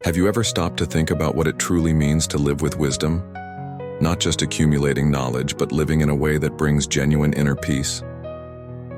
Have you ever stopped to think about what it truly means to live with wisdom? Not just accumulating knowledge, but living in a way that brings genuine inner peace.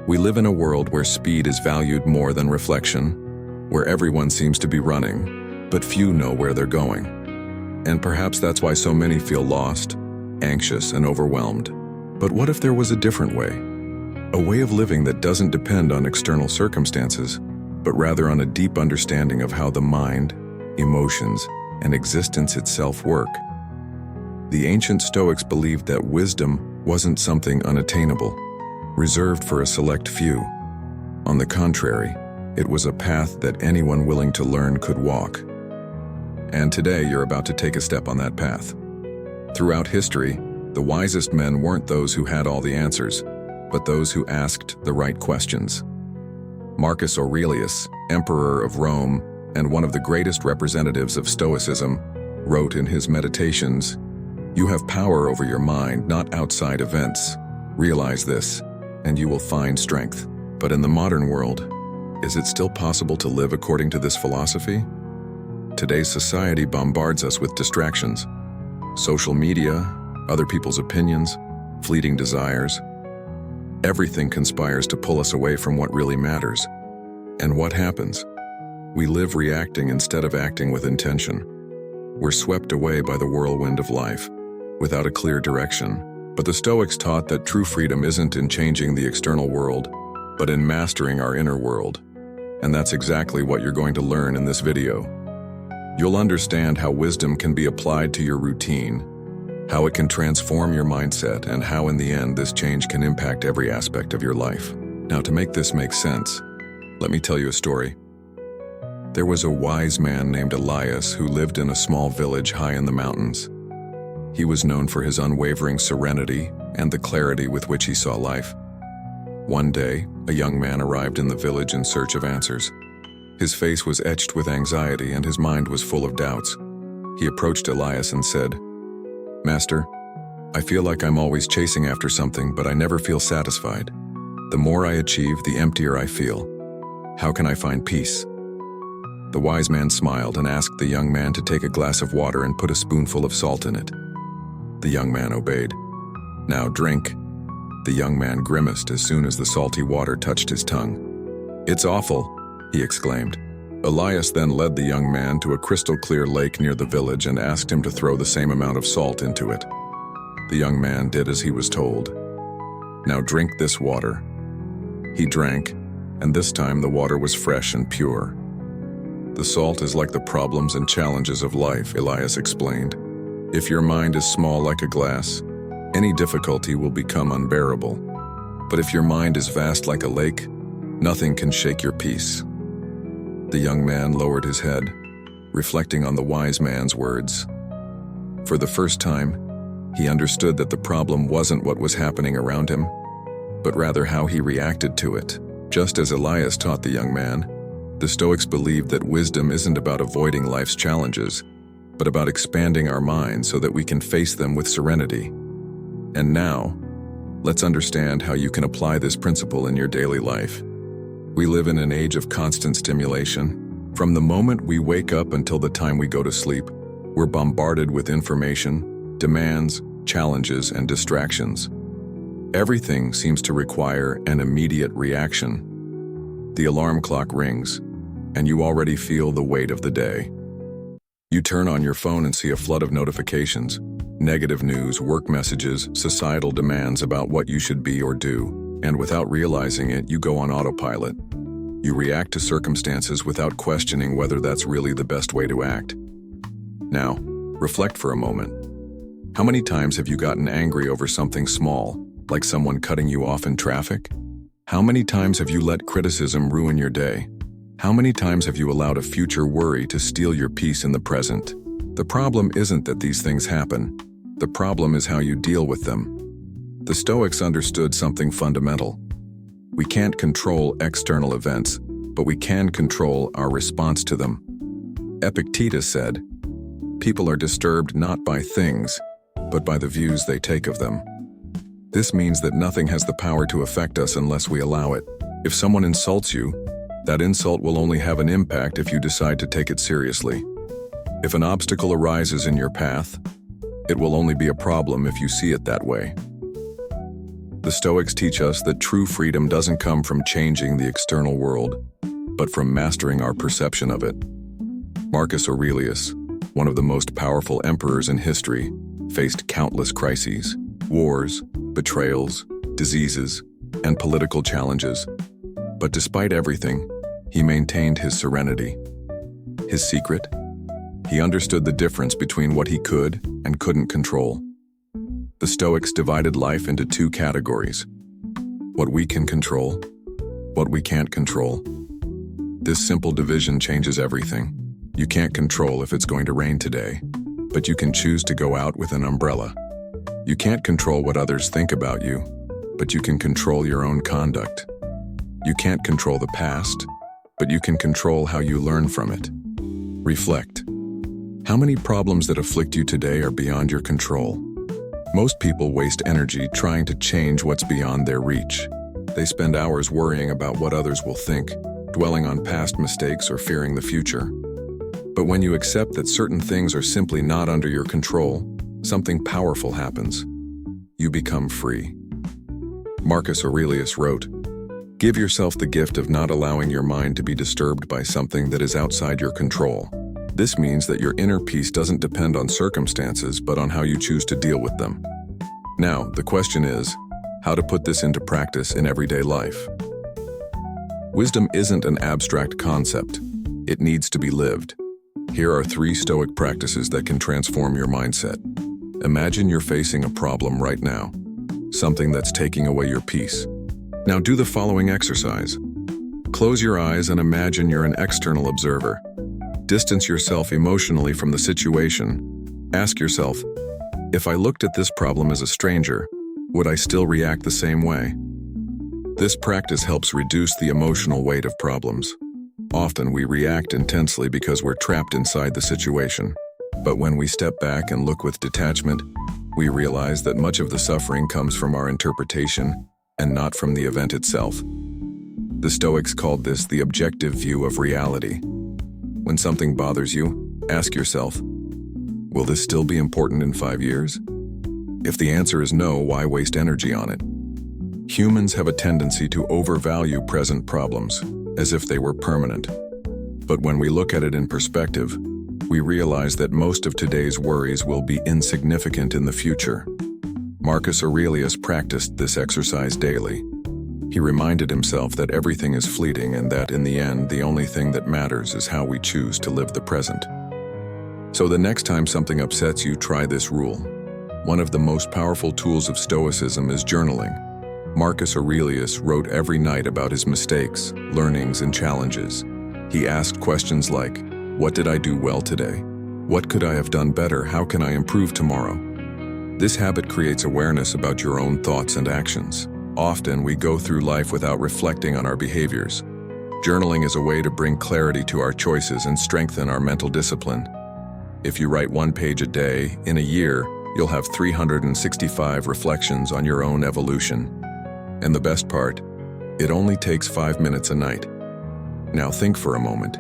We live in a world where speed is valued more than reflection, where everyone seems to be running, but few know where they're going. And perhaps that's why so many feel lost, anxious, and overwhelmed. But what if there was a different way? A way of living that doesn't depend on external circumstances, but rather on a deep understanding of how the mind, emotions, and existence itself work. The ancient Stoics believed that wisdom wasn't something unattainable, reserved for a select few. On the contrary, it was a path that anyone willing to learn could walk. And today you're about to take a step on that path. Throughout history, the wisest men weren't those who had all the answers, but those who asked the right questions. Marcus Aurelius, emperor of Rome and one of the greatest representatives of Stoicism, wrote in his Meditations, "You have power over your mind, not outside events. Realize this, and you will find strength." But in the modern world, is it still possible to live according to this philosophy? Today's society bombards us with distractions. Social media, other people's opinions, fleeting desires. Everything conspires to pull us away from what really matters. And what happens? We live reacting instead of acting with intention. We're swept away by the whirlwind of life, without a clear direction. But the Stoics taught that true freedom isn't in changing the external world, but in mastering our inner world. And that's exactly what you're going to learn in this video. You'll understand how wisdom can be applied to your routine, how it can transform your mindset, and how in the end this change can impact every aspect of your life. Now, to make this make sense, let me tell you a story. There was a wise man named Elias who lived in a small village high in the mountains. He was known for his unwavering serenity and the clarity with which he saw life. One day, a young man arrived in the village in search of answers. His face was etched with anxiety and his mind was full of doubts. He approached Elias and said, "Master, I feel like I'm always chasing after something, but I never feel satisfied. The more I achieve, the emptier I feel. How can I find peace?" The wise man smiled and asked the young man to take a glass of water and put a spoonful of salt in it. The young man obeyed. "Now drink." The young man grimaced as soon as the salty water touched his tongue. "It's awful," he exclaimed. Elias then led the young man to a crystal-clear lake near the village and asked him to throw the same amount of salt into it. The young man did as he was told. "Now drink this water." He drank, and this time the water was fresh and pure. "The salt is like the problems and challenges of life," Elias explained. "If your mind is small like a glass, any difficulty will become unbearable. But if your mind is vast like a lake, nothing can shake your peace." The young man lowered his head, reflecting on the wise man's words. For the first time, he understood that the problem wasn't what was happening around him, but rather how he reacted to it. Just as Elias taught the young man, the Stoics believed that wisdom isn't about avoiding life's challenges, but about expanding our minds so that we can face them with serenity. And now, let's understand how you can apply this principle in your daily life. We live in an age of constant stimulation. From the moment we wake up until the time we go to sleep, we're bombarded with information, demands, challenges, and distractions. Everything seems to require an immediate reaction. The alarm clock rings, and you already feel the weight of the day. You turn on your phone and see a flood of notifications, negative news, work messages, societal demands about what you should be or do, and without realizing it, you go on autopilot. You react to circumstances without questioning whether that's really the best way to act. Now, reflect for a moment. How many times have you gotten angry over something small, like someone cutting you off in traffic? How many times have you let criticism ruin your day? How many times have you allowed a future worry to steal your peace in the present? The problem isn't that these things happen. The problem is how you deal with them. The Stoics understood something fundamental. We can't control external events, but we can control our response to them. Epictetus said, "People are disturbed not by things, but by the views they take of them." This means that nothing has the power to affect us unless we allow it. If someone insults you, that insult will only have an impact if you decide to take it seriously. If an obstacle arises in your path, it will only be a problem if you see it that way. The Stoics teach us that true freedom doesn't come from changing the external world, but from mastering our perception of it. Marcus Aurelius, one of the most powerful emperors in history, faced countless crises, wars, betrayals, diseases, and political challenges. But despite everything, he maintained his serenity. His secret? He understood the difference between what he could and couldn't control. The Stoics divided life into two categories: what we can control, what we can't control. This simple division changes everything. You can't control if it's going to rain today, but you can choose to go out with an umbrella. You can't control what others think about you, but you can control your own conduct. You can't control the past, but you can control how you learn from it. Reflect. How many problems that afflict you today are beyond your control? Most people waste energy trying to change what's beyond their reach. They spend hours worrying about what others will think, dwelling on past mistakes or fearing the future. But when you accept that certain things are simply not under your control, something powerful happens. You become free. Marcus Aurelius wrote, "Give yourself the gift of not allowing your mind to be disturbed by something that is outside your control." This means that your inner peace doesn't depend on circumstances, but on how you choose to deal with them. Now, the question is, how to put this into practice in everyday life. Wisdom isn't an abstract concept. It needs to be lived. Here are 3 Stoic practices that can transform your mindset. Imagine you're facing a problem right now, something that's taking away your peace. Now do the following exercise. Close your eyes and imagine you're an external observer. Distance yourself emotionally from the situation. Ask yourself, if I looked at this problem as a stranger, would I still react the same way? This practice helps reduce the emotional weight of problems. Often we react intensely because we're trapped inside the situation. But when we step back and look with detachment, we realize that much of the suffering comes from our interpretation and not from the event itself. The Stoics called this the objective view of reality. When something bothers you, ask yourself, will this still be important in 5 years? If the answer is no, why waste energy on it? Humans have a tendency to overvalue present problems, as if they were permanent. But when we look at it in perspective, we realize that most of today's worries will be insignificant in the future. Marcus Aurelius practiced this exercise daily. He reminded himself that everything is fleeting and that in the end, the only thing that matters is how we choose to live the present. So the next time something upsets you, try this rule. One of the most powerful tools of Stoicism is journaling. Marcus Aurelius wrote every night about his mistakes, learnings, and challenges. He asked questions like, what did I do well today? What could I have done better? How can I improve tomorrow? This habit creates awareness about your own thoughts and actions. Often we go through life without reflecting on our behaviors. Journaling is a way to bring clarity to our choices and strengthen our mental discipline. If you write 1 page a day, in a year, you'll have 365 reflections on your own evolution. And the best part, it only takes 5 minutes a night. Now think for a moment.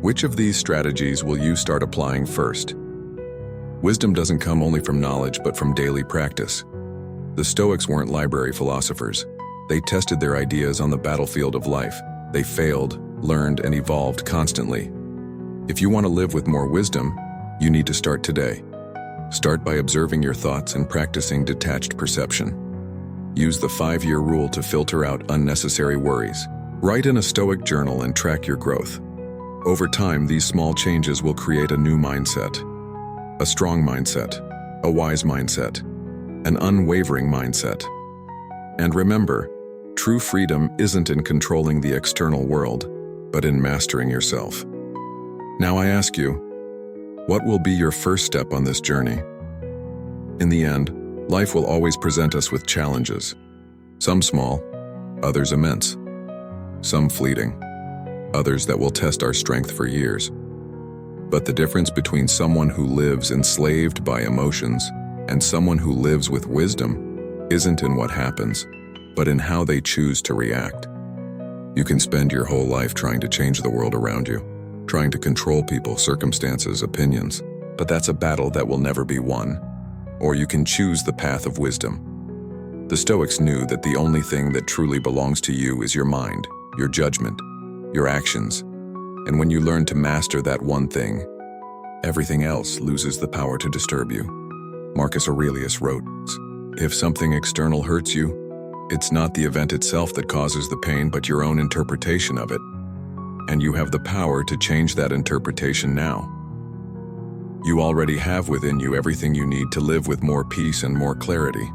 Which of these strategies will you start applying first? Wisdom doesn't come only from knowledge, but from daily practice. The Stoics weren't library philosophers. They tested their ideas on the battlefield of life. They failed, learned, and evolved constantly. If you want to live with more wisdom, you need to start today. Start by observing your thoughts and practicing detached perception. Use the 5-year rule to filter out unnecessary worries. Write in a Stoic journal and track your growth. Over time, these small changes will create a new mindset. A strong mindset, a wise mindset, an unwavering mindset. And remember, true freedom isn't in controlling the external world, but in mastering yourself. Now I ask you, what will be your first step on this journey? In the end, life will always present us with challenges. Some small, others immense. Some fleeting, others that will test our strength for years. But the difference between someone who lives enslaved by emotions and someone who lives with wisdom isn't in what happens, but in how they choose to react. You can spend your whole life trying to change the world around you, trying to control people, circumstances, opinions. But that's a battle that will never be won. Or you can choose the path of wisdom. The Stoics knew that the only thing that truly belongs to you is your mind, your judgment, your actions. And when you learn to master that one thing, everything else loses the power to disturb you. Marcus Aurelius wrote, "If something external hurts you, it's not the event itself that causes the pain, but your own interpretation of it. And you have the power to change that interpretation now. You already have within you everything you need to live with more peace and more clarity.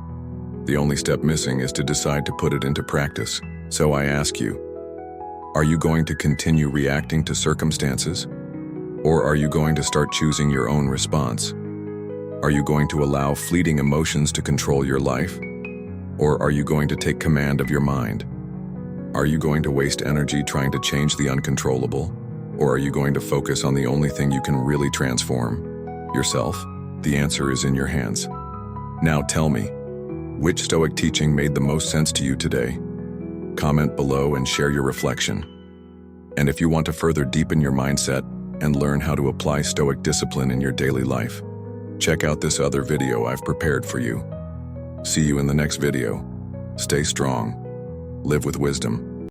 The only step missing is to decide to put it into practice. So I ask you, are you going to continue reacting to circumstances? Or are you going to start choosing your own response? Are you going to allow fleeting emotions to control your life? Or are you going to take command of your mind? Are you going to waste energy trying to change the uncontrollable? Or are you going to focus on the only thing you can really transform? Yourself? The answer is in your hands. Now tell me, which Stoic teaching made the most sense to you today? Comment below and share your reflection. And if you want to further deepen your mindset and learn how to apply Stoic discipline in your daily life, check out this other video I've prepared for you. See you in the next video. Stay strong. Live with wisdom.